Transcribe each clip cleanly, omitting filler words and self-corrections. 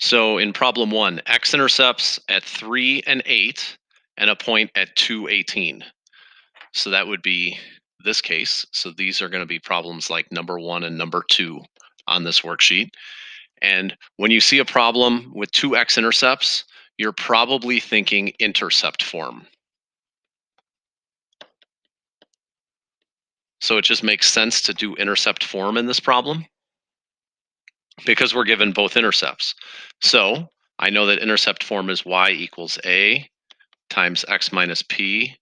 So in problem one, x-intercepts at 3 and 8 and a point at 2, 18. So that would be this case. So these are going to be problems like number 1 and number 2 on this worksheet. And when you see a problem with two x-intercepts, you're probably thinking intercept form. So it just makes sense to do intercept form in this problem because we're given both intercepts. So I know that intercept form is y equals a times x minus p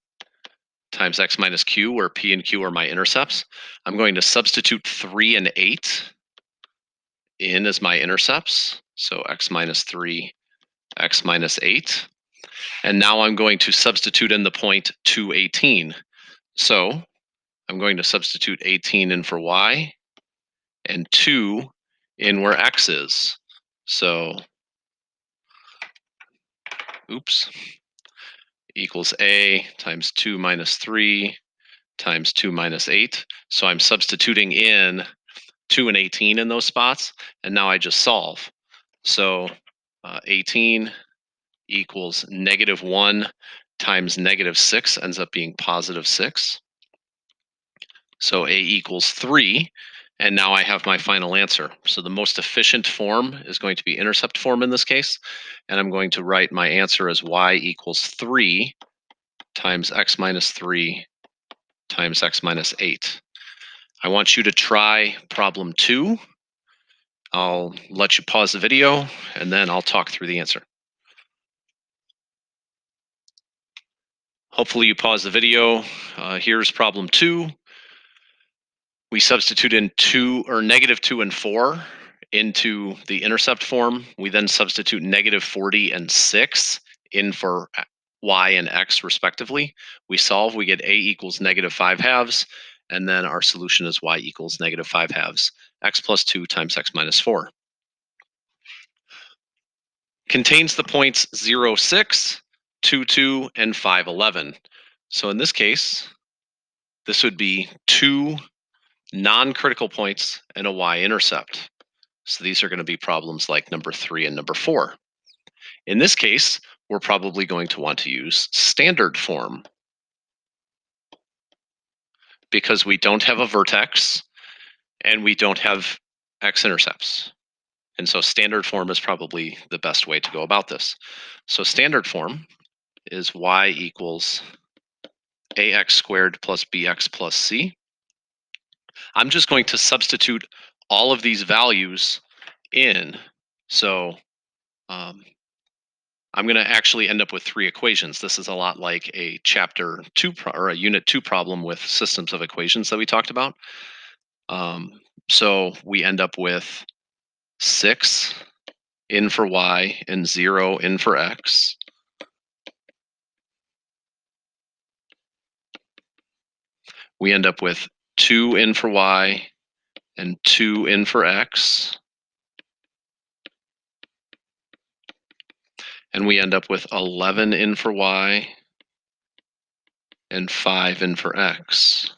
times x minus q, where p and q are my intercepts. I'm going to substitute 3 and 8 in as my intercepts. So x minus 3, x minus 8. And now I'm going to substitute in the point 2, 18. So I'm going to substitute 18 in for y and 2 in where x is. So, oops, equals a times 2 minus 3 times 2 minus 8. So I'm substituting in 2 and 18 in those spots, and now I just solve. So 18 equals negative 1 times negative 6 ends up being positive 6. So a equals 3, and now I have my final answer. So the most efficient form is going to be intercept form in this case, and I'm going to write my answer as y equals 3 times x minus 3 times x minus 8. I want you to try problem 2. I'll let you pause the video, and then I'll talk through the answer. Hopefully you pause the video. Here's problem 2. We substitute in 2 or negative 2 and 4 into the intercept form. We then substitute negative 40 and 6 in for y and x respectively. We solve, we get a equals negative 5 halves, and then our solution is y equals negative 5 halves, x plus 2 times x minus 4. Contains the points 0, 6, 2, 2, and 5, 11. So in this case, this would be 2 non-critical points and a y-intercept. So these are going to be problems like number 3 and number 4. In this case, we're probably going to want to use standard form because we don't have a vertex and we don't have x-intercepts. And so standard form is probably the best way to go about this. So standard form is y equals ax squared plus bx plus c. I'm just going to substitute all of these values in. So I'm going to actually end up with 3 equations. This is a lot like a chapter 2 or a unit 2 problem with systems of equations that we talked about. So we end up with 6 in for y and 0 in for x. We end up with 2 in for y and 2 in for x. And we end up with 11 in for y and 5 in for x.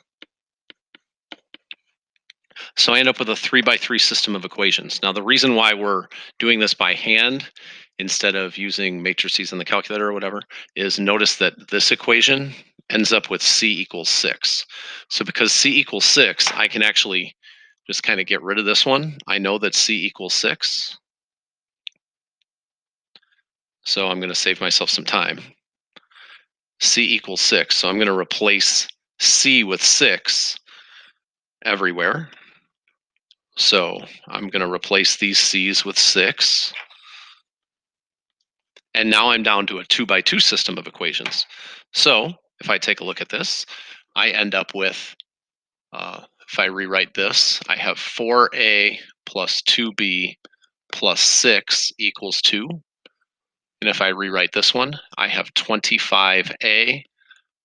So I end up with a 3x3 system of equations. Now the reason why we're doing this by hand instead of using matrices in the calculator or whatever is notice that this equation ends up with c equals 6. So because c equals 6, I can actually just kind of get rid of this one. I know that c equals 6. So I'm going to save myself some time. C equals 6. So I'm going to replace c with 6 everywhere. So I'm going to replace these c's with 6. And now I'm down to a 2x2 system of equations. So if I take a look at this, I end up with, if I rewrite this, I have 4a plus 2b plus 6 equals 2. And if I rewrite this one, I have 25a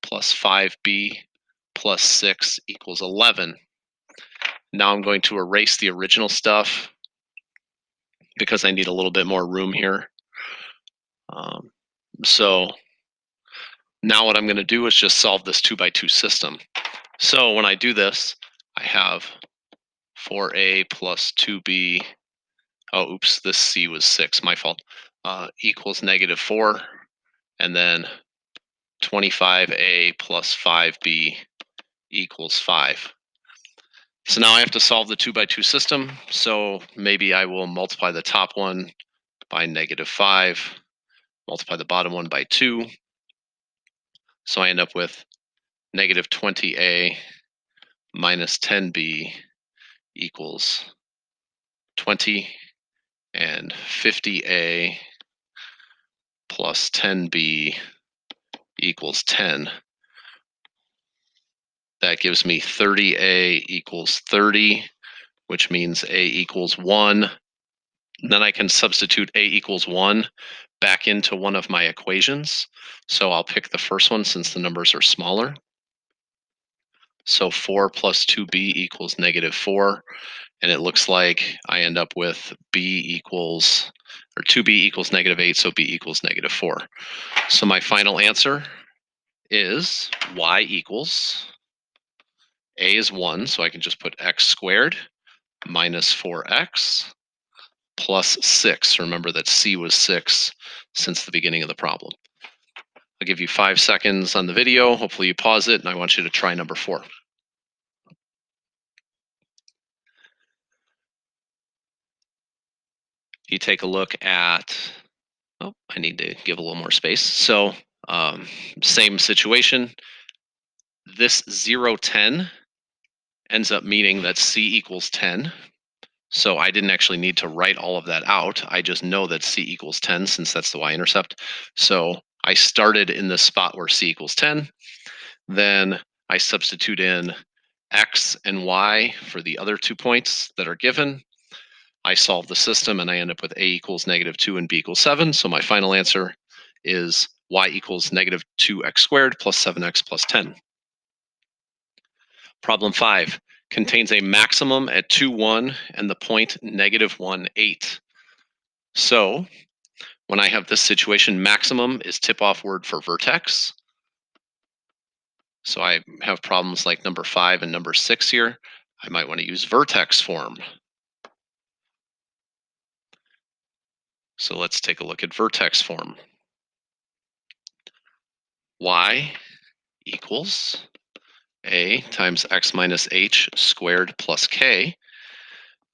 plus 5b plus 6 equals 11. Now I'm going to erase the original stuff because I need a little bit more room here. So now what I'm going to do is just solve this 2x2 system. So when I do this, I have 4a plus 2b Oh, oops, this c was 6, my fault. Equals -4, and then 25a plus 5b equals 5. So now I have to solve the 2 by 2 system. So maybe I will multiply the top one by -5, multiply the bottom one by 2. So I end up with -20a minus 10b equals 20, and 50a plus 10b equals 10. That gives me 30a equals 30, which means a equals 1. Then I can substitute a equals 1 back into one of my equations. So I'll pick the first one since the numbers are smaller. So 4 plus 2b equals -4. And it looks like I end up with b equals, or 2b equals -8, so b equals -4. So my final answer is y equals, a is 1, so I can just put x squared minus 4x plus 6. Remember that c was 6 since the beginning of the problem. I'll give you 5 seconds on the video. Hopefully you pause it, and I want you to try number 4. You take a look at, oh, I need to give a little more space. So same situation. This 0, 10 ends up meaning that c equals 10. So I didn't actually need to write all of that out. I just know that c equals 10 since that's the y-intercept. So I started in the spot where c equals 10. Then I substitute in x and y for the other 2 points that are given. I solve the system and I end up with a equals -2 and b equals 7. So my final answer is y equals -2x squared plus 7x plus 10. Problem 5 contains a maximum at 2, 1 and the point -1, 8. So when I have this situation, maximum is tip-off word for vertex. So I have problems like number 5 and number 6 here. I might want to use vertex form. So let's take a look at vertex form. Y equals a times x minus h squared plus k.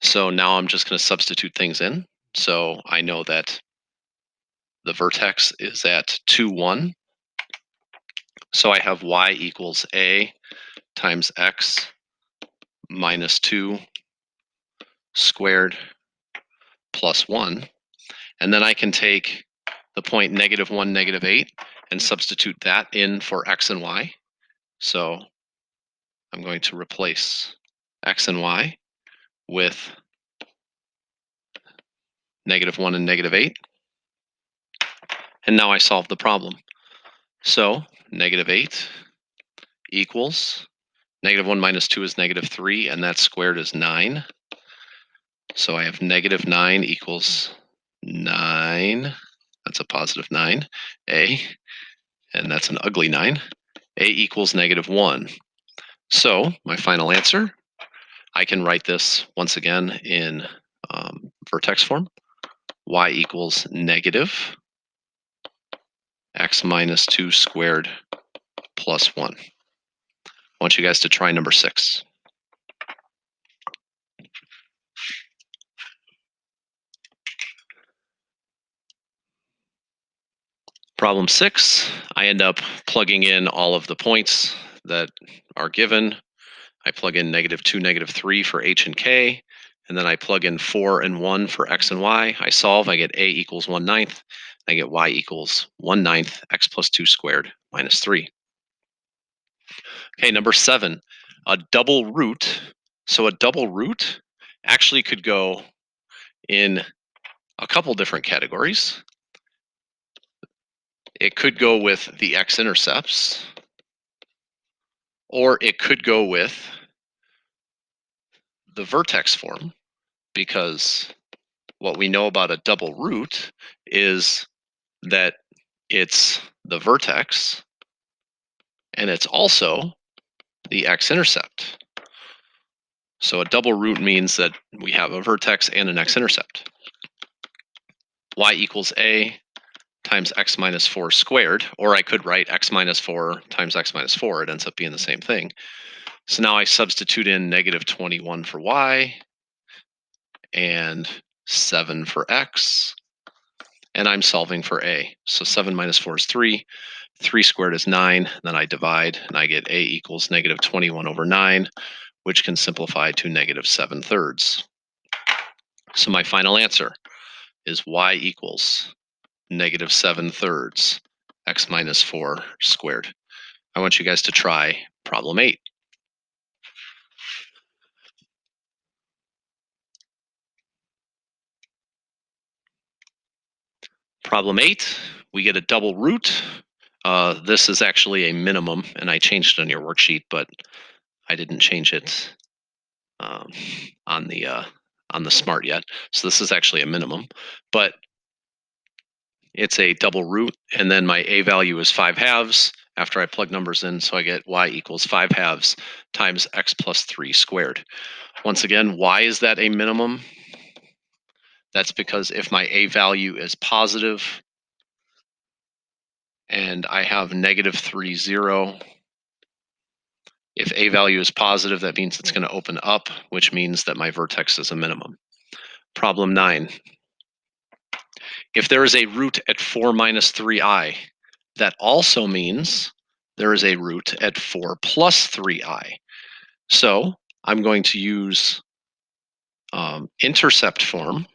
So now I'm just going to substitute things in. So I know that the vertex is at 2, 1. So I have y equals a times x minus 2 squared plus 1. And then I can take the point -1, -8 and substitute that in for x and y. So I'm going to replace x and y with -1 and -8. And now I solve the problem. So -8 equals -1 minus 2 is -3, and that squared is 9. So I have -9 equals 9. That's a positive 9. A, and that's an ugly 9. A equals -1. So my final answer, I can write this once again in vertex form. Y equals negative x minus 2 squared plus 1. I want you guys to try number 6. Problem 6, I end up plugging in all of the points that are given. I plug in -2, -3 for h and k, and then I plug in 4 and 1 for x and y. I solve, I get a equals 1/9. I get y equals 1/9 x plus 2 squared minus 3. Okay, number 7, a double root. So a double root actually could go in a couple different categories. It could go with the x-intercepts, or it could go with the vertex form, because what we know about a double root is that it's the vertex and it's also the x-intercept. So a double root means that we have a vertex and an x-intercept. y equals a times x minus 4 squared, or I could write x minus 4 times x minus 4. It ends up being the same thing. So now I substitute in negative 21 for y and 7 for x, and I'm solving for a. So 7 minus 4 is 3. 3 squared is 9. Then I divide, and I get a equals negative 21 over 9, which can simplify to negative 7/3. So my final answer is y equals negative 7/3 x minus 4 squared. I want you guys to try problem 8. Problem 8, we get a double root. This is actually a minimum, and I changed it on your worksheet, but I didn't change it um, on the smart yet. So this is actually a minimum, but it's a double root, and then my a value is 5/2 after I plug numbers in, so I get y equals 5/2 times x plus 3 squared. Once again, why is that a minimum? That's because if my a value is positive and I have negative 3, 0, if a value is positive, that means it's going to open up, which means that my vertex is a minimum. Problem 9. If there is a root at 4 minus 3i, that also means there is a root at 4 plus 3i. So I'm going to use intercept form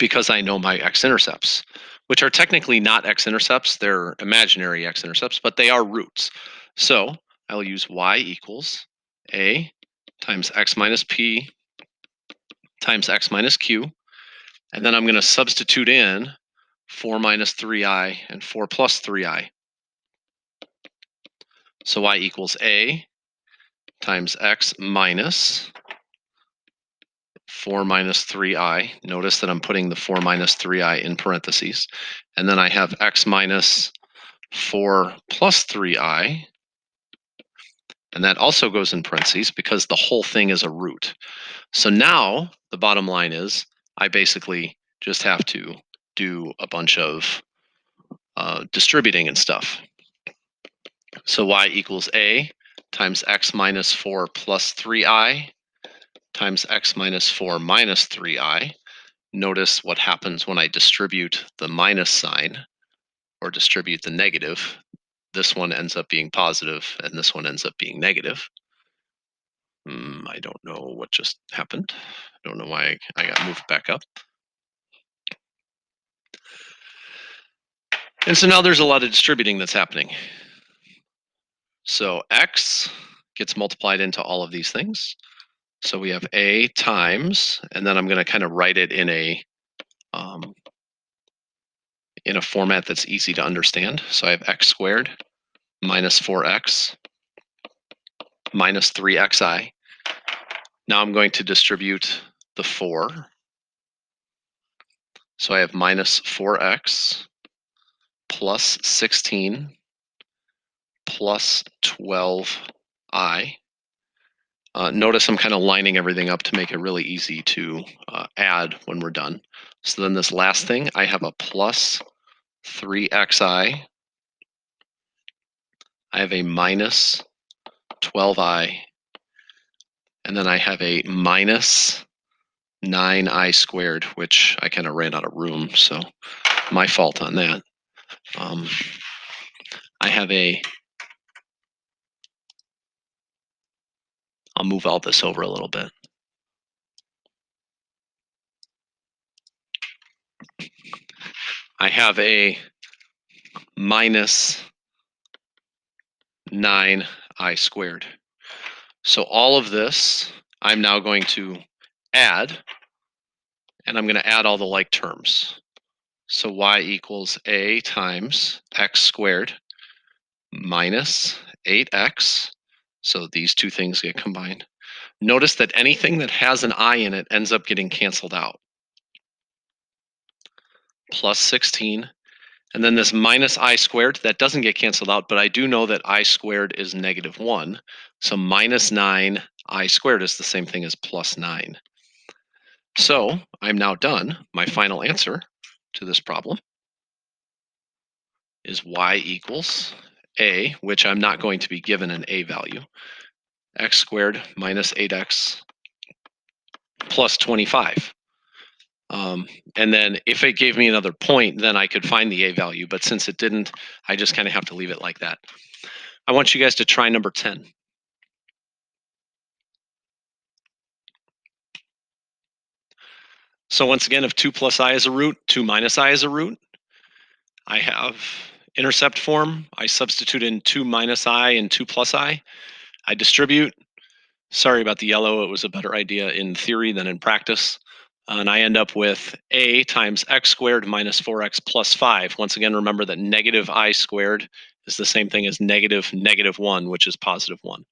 because I know my x-intercepts, which are technically not x-intercepts. They're imaginary x-intercepts, but they are roots. So I'll use y equals a times x minus p times x minus q. And then I'm going to substitute in 4 minus 3i and 4 plus 3i. So y equals a times x minus 4 minus 3i. Notice that I'm putting the 4 minus 3i in parentheses. And then I have x minus 4 plus 3i. And that also goes in parentheses because the whole thing is a root. So now the bottom line is I basically just have to do a bunch of distributing and stuff. So y equals a times x minus 4 plus 3i times x minus 4 minus 3i. Notice what happens when I distribute the minus sign or distribute the negative. This one ends up being positive and this one ends up being negative. I don't know what just happened. I don't know why I got moved back up. And so now there's a lot of distributing that's happening. So x gets multiplied into all of these things. So we have a times, and then I'm going to kind of write it in a format that's easy to understand. So I have x squared minus 4x minus 3xi. Now I'm going to distribute the 4. So I have minus 4x plus 16 plus 12i. Notice I'm kind of lining everything up to make it really easy to add when we're done. So then this last thing, I have a plus 3xi. I have a minus 12i. And then I have a minus 9i squared, which I kind of ran out of room, so my fault on that. I have I'll move all this over a little bit. I have a minus 9i squared. So all of this, I'm now going to add, and I'm going to add all the like terms. So y equals a times x squared minus 8x. So these two things get combined. Notice that anything that has an I in it ends up getting canceled out. Plus 16. And then this minus I squared, that doesn't get canceled out, but I do know that I squared is negative 1. So minus 9 I squared is the same thing as plus 9. So I'm now done. My final answer to this problem is y equals a, which I'm not going to be given an a value, x squared minus 8x plus 25. And then if it gave me another point, then I could find the a value. But since it didn't, I just kind of have to leave it like that. I want you guys to try number 10. So once again, if 2 plus I is a root, 2 minus I is a root, I have intercept form. I substitute in 2 minus I and 2 plus I. I distribute. Sorry about the yellow. It was a better idea in theory than in practice. And I end up with a times x squared minus 4x plus 5. Once again, remember that negative I squared is the same thing as negative 1, which is positive 1.